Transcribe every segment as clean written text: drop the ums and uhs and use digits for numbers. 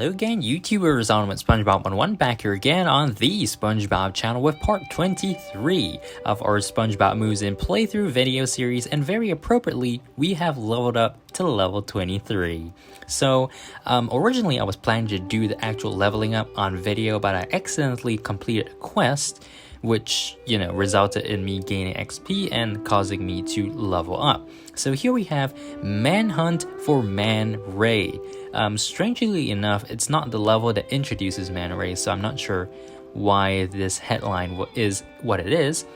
Hello again, YouTubers, on with SpongeBob 11 back here again on the SpongeBob channel with part 23 of our SpongeBob Moves In playthrough video series, and very appropriately, we have leveled up to level 23. So, originally I was planning to do the actual leveling up on video, but I accidentally completed a quest, which, resulted in me gaining XP and causing me to level up. So here we have Manhunt for Man Ray. Strangely enough, it's not the level that introduces Man Ray, so I'm not sure why this headline is what it is.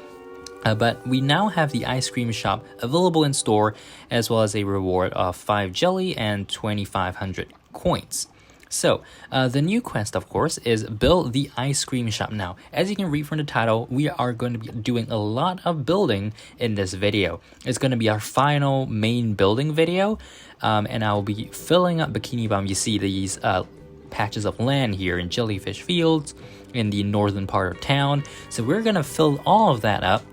But we now have the ice cream shop available in store, as well as a reward of 5 jelly and 2,500 coins. So, the new quest, of course, is build the ice cream shop. Now, as you can read from the title, we are going to be doing a lot of building in this video. It's going to be our final main building video, and I'll be filling up Bikini Bottom. You see these patches of land here in Jellyfish Fields in the northern part of town. So we're going to fill all of that up,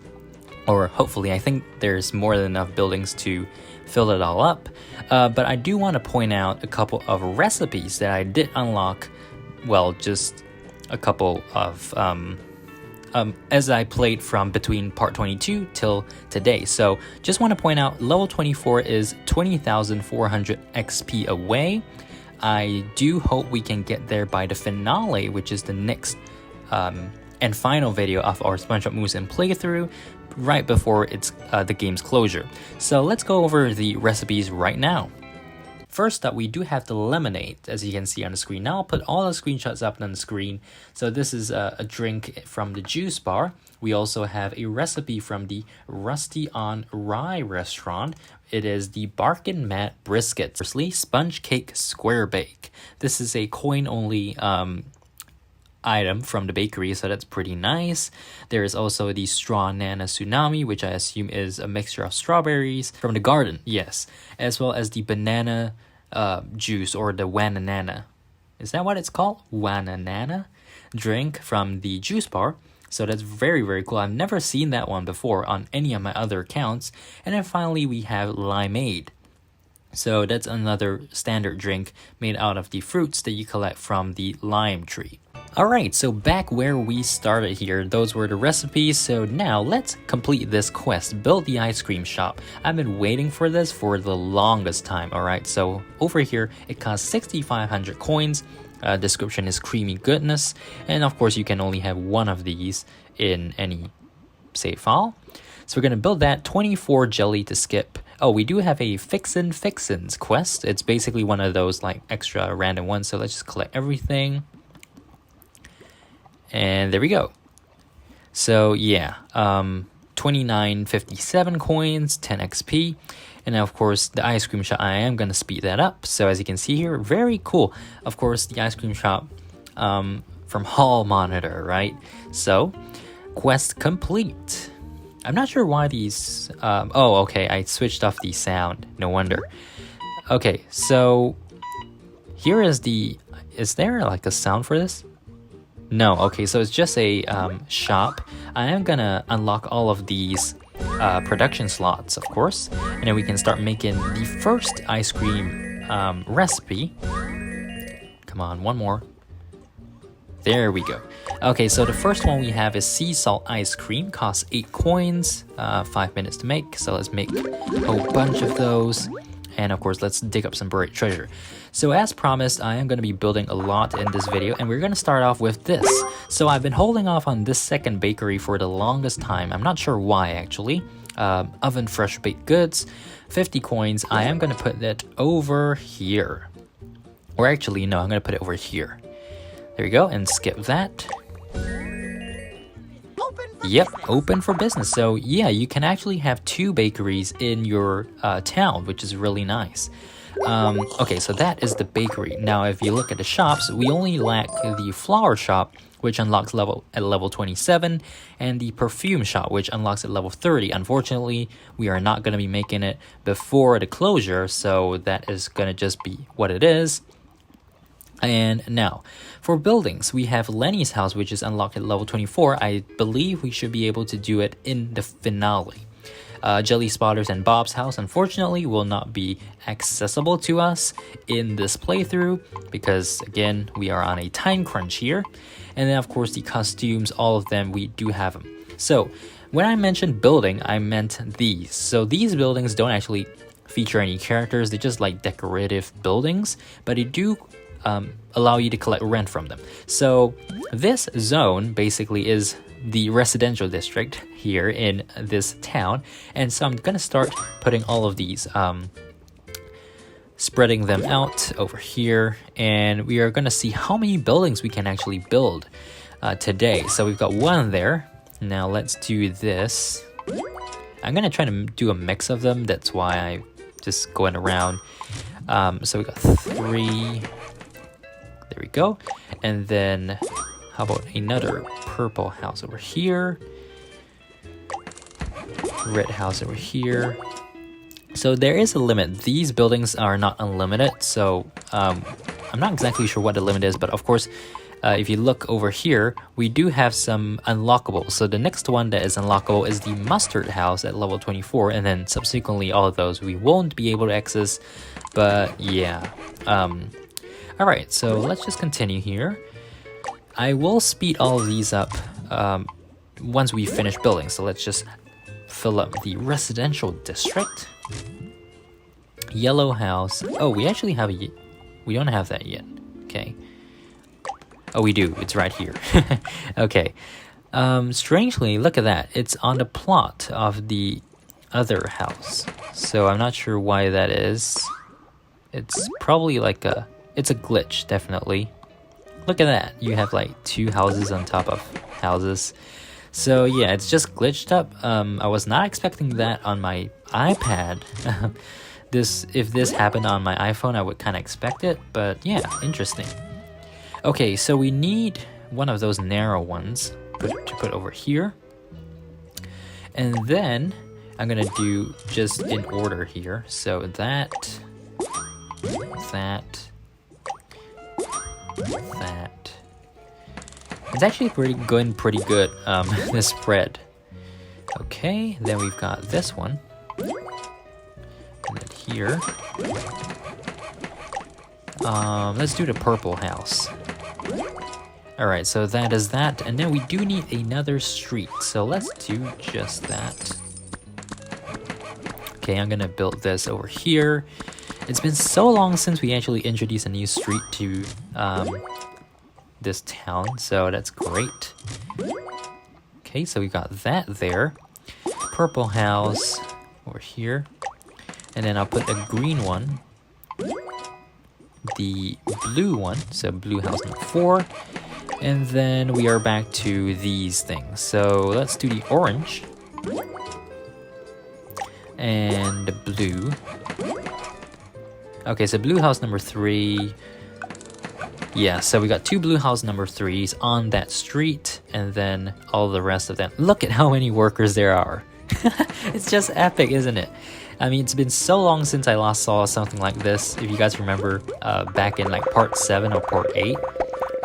or hopefully. I think there's more than enough buildings to fill it all up, but I do want to point out a couple of recipes that I did unlock, well, just a couple of as I played from between part 22 till today. So just want to point out, level 24 is 20,400 XP away. I do hope we can get there by the finale, which is the next and final video of our SpongeBob Moves In playthrough, right before it's the game's closure. So let's go over the recipes right now. First up, we do have the lemonade, as you can see on the screen. Now I'll put all the screenshots up on the screen. So this is a drink from the juice bar. We also have a recipe from the Rusty on Rye restaurant. It is the Barkin Mat Brisket. Firstly, Sponge Cake Square Bake. This is a coin-only item from the bakery, so that's pretty nice. There is also the Straw Nana Tsunami, which I assume is a mixture of strawberries from the garden, yes, as well as the banana juice, or the Wananana. Is that what it's called? Wananana drink from the juice bar. So that's very, very cool. I've never seen that one before on any of my other accounts. And then finally we have limeade. So that's another standard drink made out of the fruits that you collect from the lime tree. Alright, so back where we started here, those were the recipes. So now let's complete this quest, build the ice cream shop. I've been waiting for this for the longest time, alright? So over here, it costs 6,500 coins. Description is creamy goodness. And of course, you can only have one of these in any save file. So we're going to build that, 24 jelly to skip. Oh, we do have a Fixins quest. It's basically one of those like extra random ones. So let's just collect everything. And there we go. So yeah, 2957 coins, 10 XP. And of course, the ice cream shop, I am going to speed that up. So as you can see here, very cool. Of course, the ice cream shop from Hall Monitor, right? So, quest complete. I'm not sure why these... oh, okay, I switched off the sound. No wonder. Okay, so here is the... Is there like a sound for this? No, okay, so it's just a shop. I am gonna unlock all of these production slots, of course, and then we can start making the first ice cream recipe. Come on, one more. There we go. Okay, so the first one we have is sea salt ice cream. Costs 8 coins, 5 minutes to make. So let's make a whole bunch of those. And of course, let's dig up some buried treasure. So as promised, I am going to be building a lot in this video, and we're going to start off with this. So I've been holding off on this second bakery for the longest time. I'm not sure why, actually. Oven fresh baked goods, 50 coins. I am going to put that over here. Or actually, no, I'm going to put it over here. There we go, and skip that. Yep, open for business. So yeah, you can actually have 2 bakeries in your town, which is really nice. Okay, so that is the bakery. Now, if you look at the shops, we only lack the flower shop, which unlocks at level 27, and the perfume shop, which unlocks at level 30. Unfortunately, we are not going to be making it before the closure, so that is going to just be what it is. And now, for buildings, we have Lenny's house, which is unlocked at level 24. I believe we should be able to do it in the finale. Jelly Spotters and Bob's house, unfortunately, will not be accessible to us in this playthrough because, again, we are on a time crunch here. And then, of course, the costumes, all of them, we do have them. So, when I mentioned building, I meant these. So, these buildings don't actually feature any characters. They're just like decorative buildings, but they do allow you to collect rent from them. So, this zone basically is the residential district here in this town, and so I'm gonna start putting all of these spreading them out over here, and we are gonna see how many buildings we can actually build today. So we've got one there. Now let's do this. I'm gonna try to do a mix of them, that's why I just going around. So we got 3, there we go, and then how about another purple house over here, red house over here. So there is a limit. These buildings are not unlimited, so I'm not exactly sure what the limit is, but of course, if you look over here, we do have some unlockable. So the next one that is unlockable is the mustard house at level 24, and then subsequently all of those we won't be able to access, but yeah. Alright, so let's just continue here. I will speed all of these up once we finish building. So let's just fill up the residential district. Yellow house. Oh, we actually have we don't have that yet. Okay. Oh, we do. It's right here. Okay. Strangely, look at that. It's on the plot of the other house. So I'm not sure why that is. It's probably like it's a glitch, definitely. Look at that. You have like 2 houses on top of houses. So yeah, it's just glitched up. I was not expecting that on my iPad. If this happened on my iPhone, I would kind of expect it, but yeah, interesting. Okay, so we need one of those narrow ones to put over here. And then I'm gonna do just in order here. So that. It's actually pretty good, this spread. Okay, then we've got this one. And then here. Let's do the purple house. Alright, so that is that. And then we do need another street. So let's do just that. Okay, I'm gonna build this over here. It's been so long since we actually introduced a new street to this town, so that's great. Okay, so we got that there. Purple house over here. And then I'll put a green one. The blue one, so blue house number 4. And then we are back to these things. So let's do the orange. And the blue. Okay, so blue house number 3. Yeah, so we got 2 blue house number 3s on that street, and then all the rest of them. Look at how many workers there are. It's just epic, isn't it? I mean, it's been so long since I last saw something like this. If you guys remember, back in like part 7 or part 8.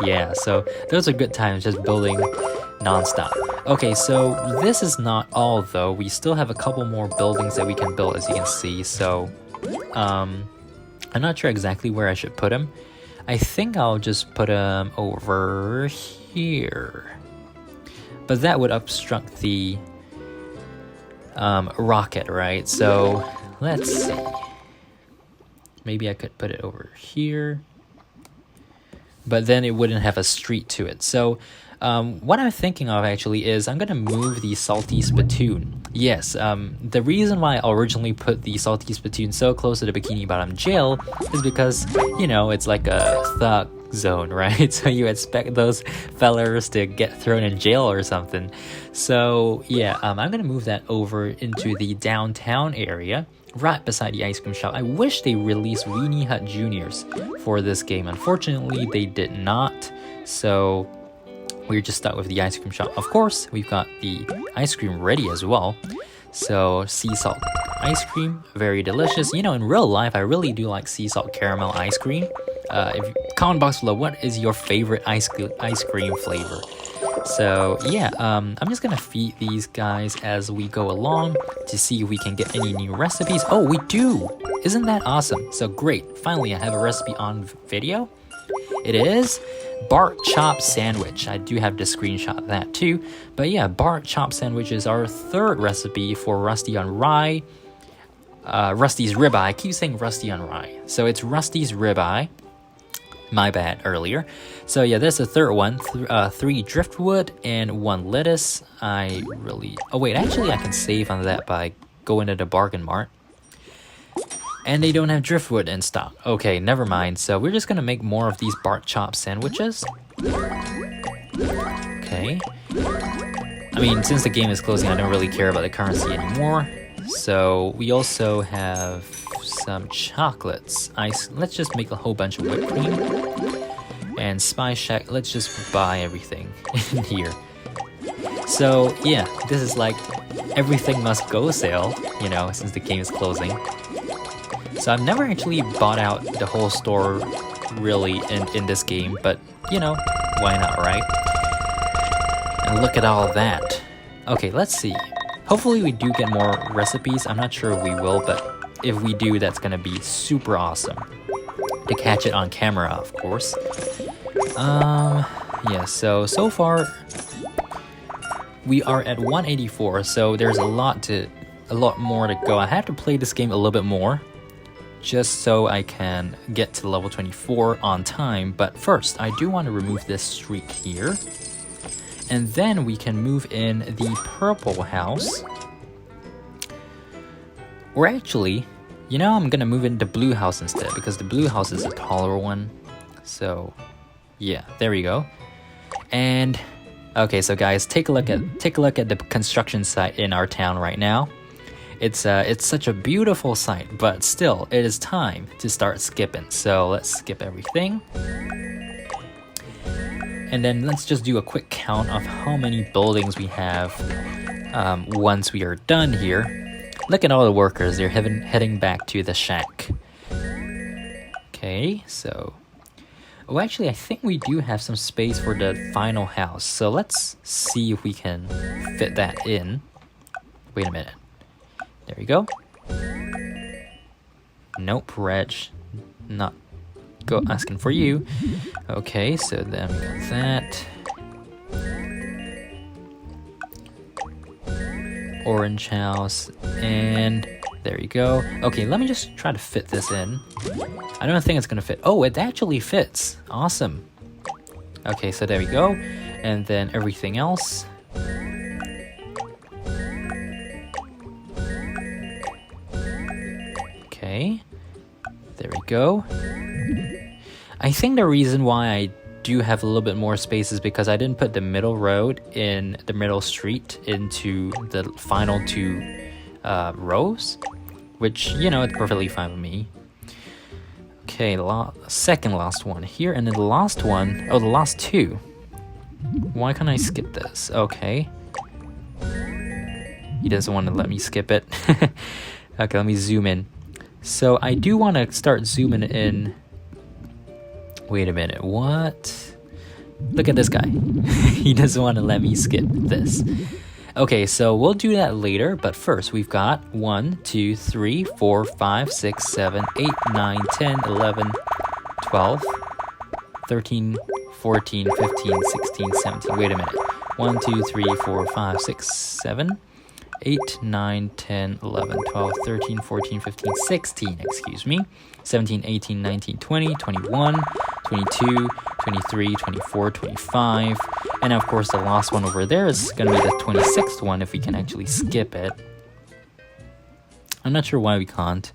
Yeah, so those are good times, just building non-stop. Okay, so this is not all though. We still have a couple more buildings that we can build, as you can see. So, I'm not sure exactly where I should put them. I think I'll just put them over here. But that would obstruct the rocket, right? So let's see. Maybe I could put it over here. But then it wouldn't have a street to it. So what I'm thinking of actually is I'm gonna move the salty spittoon. Yes, the reason why I originally put the salty spittoon so close to the Bikini Bottom jail is because, you know, it's like a thug zone, right? So you expect those fellers to get thrown in jail or something. So yeah, I'm gonna move that over into the downtown area, right beside the ice cream shop. I wish they released Weenie Hut Juniors for this game. Unfortunately, they did not. So we're just stuck with the ice cream shop. Of course, we've got the ice cream ready as well. So sea salt ice cream, very delicious. You know, in real life, I really do like sea salt caramel ice cream. Comment box below, what is your favorite ice cream flavor? So yeah, I'm just gonna feed these guys as we go along to see if we can get any new recipes. Oh, we do! Isn't that awesome? So great, finally I have a recipe on video. It is Bart Chop Sandwich. I do have to screenshot that too. But yeah, Bart Chop Sandwich is our third recipe for Rusty on Rye. Rusty's Ribeye. I keep saying Rusty on Rye. So it's Rusty's Ribeye. My bad earlier. So yeah, there's the third one. 3 driftwood and 1 lettuce. Oh wait, actually I can save on that by going to the bargain mart. And they don't have driftwood in stock. Okay, never mind. So we're just gonna make more of these Bart Chop sandwiches. Okay. I mean, since the game is closing, I don't really care about the currency anymore. So we also have some chocolates. Let's just make a whole bunch of whipped cream. And Spice Shack, let's just buy everything in here. So yeah, this is like everything must go sale, you know, since the game is closing. So I've never actually bought out the whole store really in this game, but you know, why not, right? And look at all that. Okay, let's see. Hopefully we do get more recipes. I'm not sure if we will, but if we do, that's gonna be super awesome. To catch it on camera, of course. Yeah, so far we are at 184, so there's a lot more to go. I have to play this game a little bit more just so I can get to level 24 on time. But first, I do want to remove this streak here. And then we can move in the purple house. Or actually, you know, I'm gonna move in the blue house instead, because the blue house is a taller one. So yeah, there we go. And okay, so guys, take a look at the construction site in our town right now. It's such a beautiful site, but still, it is time to start skipping. So let's skip everything. And then let's just do a quick count of how many buildings we have once we are done here. Look at all the workers, they're heading back to the shack. Okay, so... Oh, actually, I think we do have some space for the final house. So let's see if we can fit that in. Wait a minute. There we go. Nope, Reg. Not go asking for you. Okay, so then we got that. Orange house, and there you go. Okay, let me just try to fit this in. I don't think it's gonna fit. Oh, it actually fits. Awesome. Okay, so there we go. And then everything else. Okay, there we go. I think the reason why I do have a little bit more space is because I didn't put the middle road in the middle street into the final 2 rows, which, you know, it's perfectly fine with me. Okay, the second last one here, and then the last one, oh, the last 2. Why can't I skip this? Okay. He doesn't want to let me skip it. Okay, let me zoom in. So I do want to start zooming in. Wait a minute, what? Look at this guy. He doesn't want to let me skip this. Okay, so we'll do that later, but first we've got 1, 2, 3, 4, 5, 6, 7, 8, 9, 10, 11, 12, 13, 14, 15, 16, 17. Wait a minute. 1, 2, 3, 4, 5, 6, 7, 8, 9, 10, 11, 12, 13, 14, 15, 16, excuse me. 17, 18, 19, 20, 21, 22, 23, 24, 25. And of course the last one over there is going to be the 26th one if we can actually skip it. I'm not sure why we can't.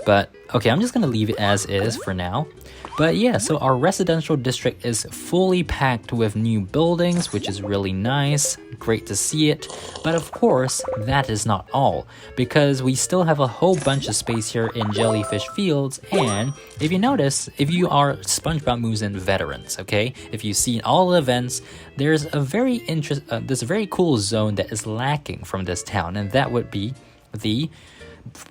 But okay, I'm just going to leave it as is for now. But yeah, so our residential district is fully packed with new buildings, which is really nice. Great to see it. But of course, that is not all, because we still have a whole bunch of space here in Jellyfish Fields. And if you notice, if you are SpongeBob Moves In veterans, okay, if you've seen all the events, there's a very cool zone that is lacking from this town, and that would be the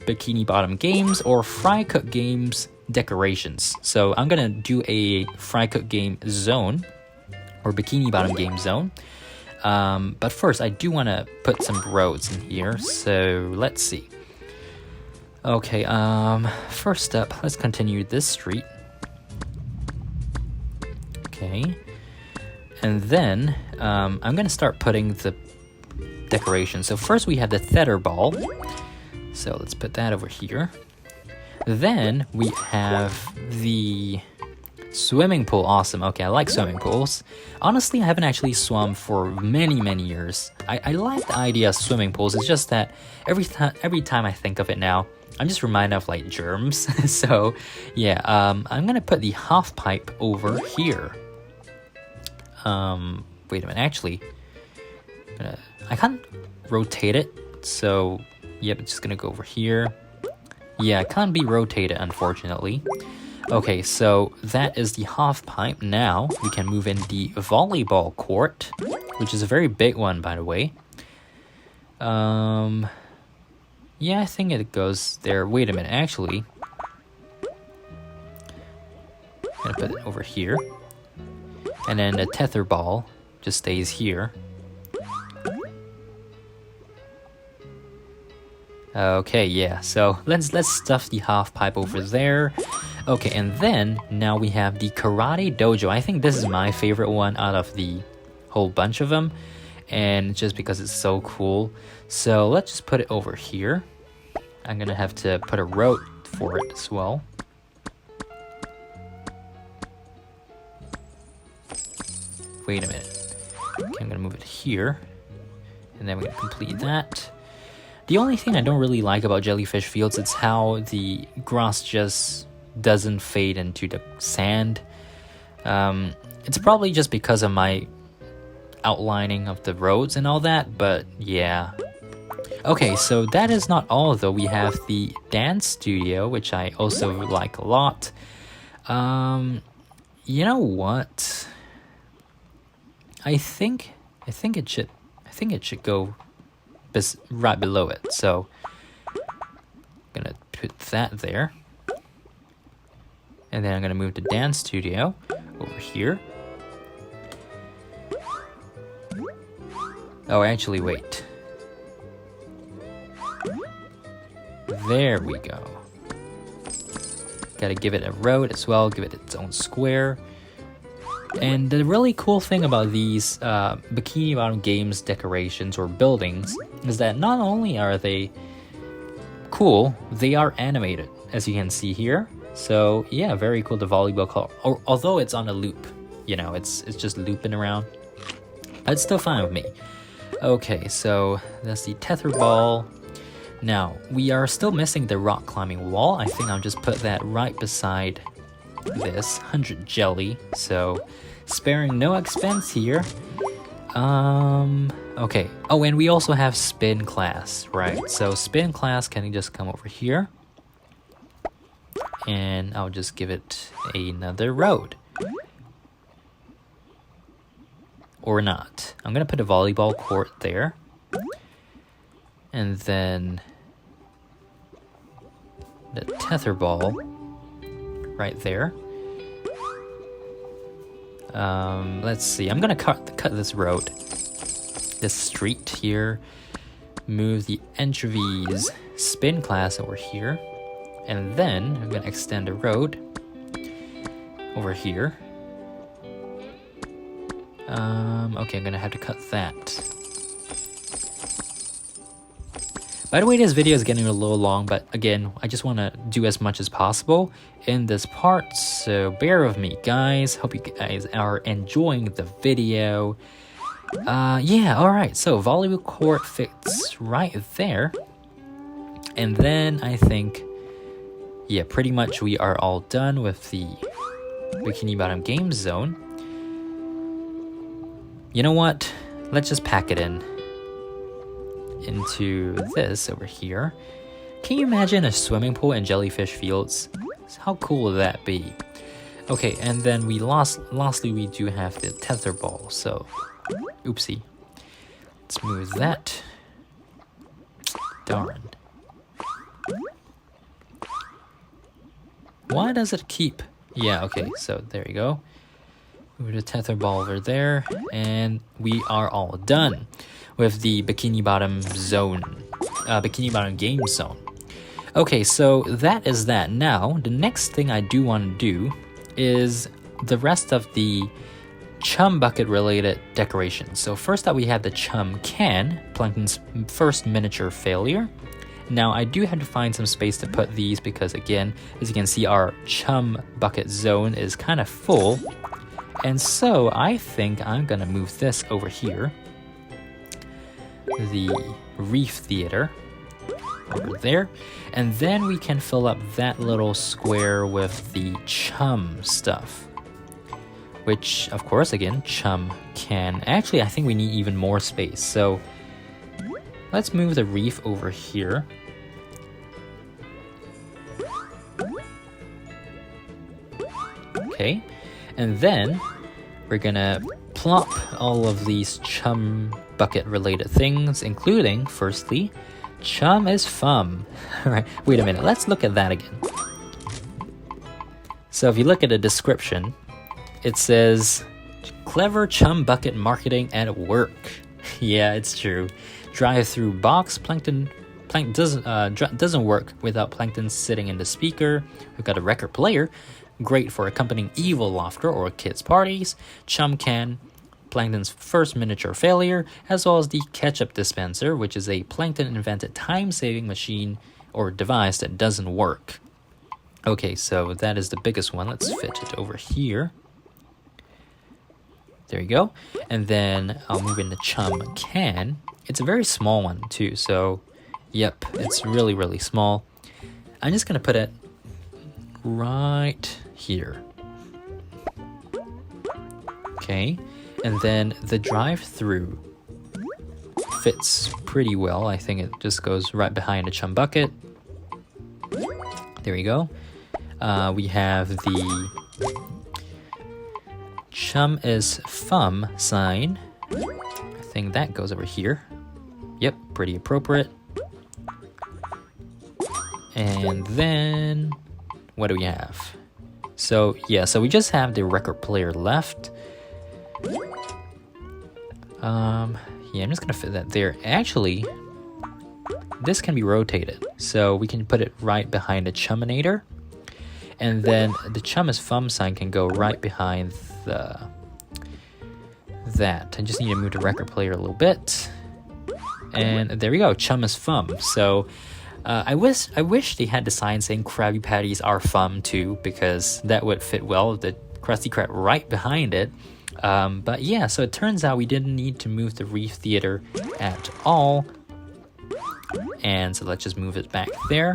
Bikini Bottom Games or Fry Cook Games decorations. So I'm gonna do a Fry Cook Game zone or Bikini Bottom Game zone, But first, I do want to put some roads in here, so let's see. Okay, first up, let's continue this street. Okay, and then I'm gonna start putting the decorations. So first we have the tether ball, so let's put that over here. Then we have the swimming pool. Awesome. Okay, I like swimming pools. Honestly, I haven't actually swum for many years. I like the idea of swimming pools. It's just that every time I think of it now, I'm just reminded of like germs. So yeah, I'm gonna put the half pipe over here. Wait a minute, actually, I can't rotate it, so yep, it's just gonna go over here. Yeah, it can't be rotated, unfortunately. Okay, so that is the half pipe. Now we can move in the volleyball court, which is a very big one, by the way. Yeah, I think it goes there. Wait a minute, actually, I'm gonna put it over here. And then the tether ball just stays here. Okay, yeah, so let's stuff the half pipe over there. Okay, and then now we have the karate dojo. I think this is my favorite one out of the whole bunch of them, and just because it's so cool. So let's just put it over here. I'm gonna have to put a road for it as well. Wait a minute. Okay, I'm gonna move it here, and then we're gonna complete that. The only thing I don't really like about Jellyfish Fields is how the grass just doesn't fade into the sand. It's probably just because of my outlining of the roads and all that, but yeah. Okay, so that is not all though. We have the dance studio, which I also like a lot. You know what? I think it should go right below it. So I'm gonna put that there, and then I'm gonna move the dance studio over here. Oh, actually, wait. There we go. Gotta give it a road as well. Give it its own square. And the really cool thing about these Bikini Bottom Games decorations or buildings is that not only are they cool, they are animated, as you can see here. So yeah, very cool. The volleyball court, although it's on a loop, you know, it's just looping around, but it's still fine with me. Okay, so that's the tether ball. Now we are still missing the rock climbing wall. I think I'll just put that right beside this 100 jelly, so sparing no expense here. Okay. Oh, and we also have spin class, right? So spin class can just come over here, and I'll just give it another road. Or not. I'm gonna put a volleyball court there, and then the tether ball right there. Let's see. I'm gonna cut this road, this street here. Move the anchovies spin class over here, and then I'm gonna extend the road over here. Okay, I'm gonna have to cut that. By the way, this video is getting a little long, but again, I just want to do as much as possible in this part, so bear with me, guys. Hope you guys are enjoying the video. Yeah, alright, so volleyball court fits right there. And then I think, yeah, pretty much we are all done with the Bikini Bottom Games zone. You know what? Let's just pack it into this over here. Can you imagine a swimming pool in Jellyfish Fields? How cool would that be? Okay, and then lastly we do have the tether ball, so oopsie. Let's move that. Darn. Why does it keep? Yeah, okay, so there you go. Move the tether ball over there, and we are all done with the Bikini Bottom zone, Bikini Bottom Games zone. Okay, so that is that. Now, the next thing I do want to do is the rest of the chum bucket related decorations. So first up, we have the chum can, Plankton's first miniature failure. Now, I do have to find some space to put these because, again, as you can see, our chum bucket zone is kind of full. And so I think I'm gonna move this over here. The Reef Theater over there. And then we can fill up that little square with the chum stuff. Which, of course, again, chum can. Actually, I think we need even more space. So let's move the reef over here. Okay. And then we're gonna plop all of these chum bucket related things, including, firstly, chum is fun. Alright, wait a minute, let's look at that again. So if you look at the description, it says, clever chum bucket marketing at work. Yeah, it's true. Drive-through box, Plankton doesn't work without Plankton sitting in the speaker. We've got a record player, great for accompanying evil laughter or kids' parties. Chum can, Plankton's first miniature failure, as well as the ketchup dispenser, which is a Plankton-invented time-saving machine or device that doesn't work. Okay, so that is the biggest one. Let's fit it over here. There you go. And then I'll move in the chum can. It's a very small one too, so yep, it's really, really small. I'm just gonna put it right here. Okay, and then the drive-through fits pretty well. I think it just goes right behind the chum bucket. There we go. We have the chum is fun sign. I think that goes over here. Yep, pretty appropriate. And then what do we have? So yeah, so we just have the record player left. Yeah, I'm just gonna fit that there. Actually, this can be rotated, so we can put it right behind the chuminator, and then the chum is fun sign can go right behind that. I just need to move the record player a little bit, and there we go. Chum is fun. So I wish they had the sign saying Krabby Patties are fun too, because that would fit well with the Krusty Krab right behind it. But yeah, so it turns out we didn't need to move the Reef Theater at all. And so let's just move it back there.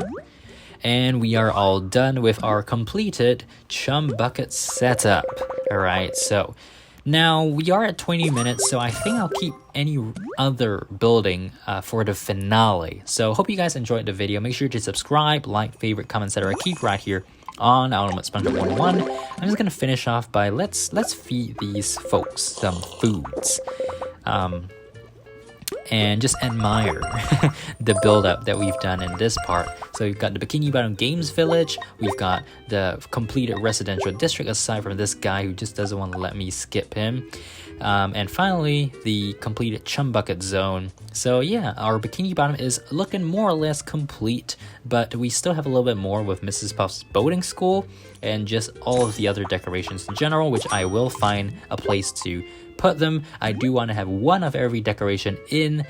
And we are all done with our completed chum bucket setup. Alright, so now we are at 20 minutes, so I think I'll keep any other building for the finale. So hope you guys enjoyed the video. Make sure to subscribe, like, favorite, comment, etc. Keep right here on Ultimate SpongeBob 101. I'm just gonna finish off by let's feed these folks some foods. And just admire the build-up that we've done in this part. So we've got the Bikini Bottom Games Village, we've got the completed residential district aside from this guy who just doesn't want to let me skip him. And finally, the completed chum bucket zone. So yeah, our Bikini Bottom is looking more or less complete, but we still have a little bit more with Mrs. Puff's boating school and just all of the other decorations in general, which I will find a place to put them. I do want to have one of every decoration in.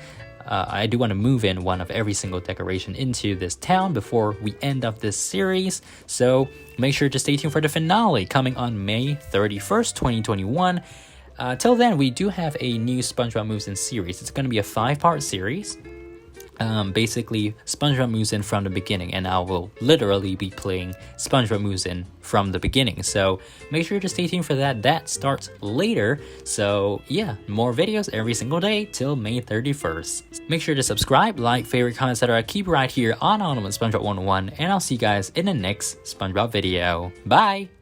I do want to move in one of every single decoration into this town before we end up this series. So make sure to stay tuned for the finale coming on May 31st, 2021. Till then, we do have a new SpongeBob Moves In series. It's going to be a 5-part series. Basically, SpongeBob Moves In from the beginning, and I will literally be playing SpongeBob Moves In from the beginning. So make sure to stay tuned for that. That starts later. So yeah, more videos every single day till May 31st. Make sure to subscribe, like, favorite, comment, etc. Keep right here on Ultimate SpongeBob 101, and I'll see you guys in the next SpongeBob video. Bye!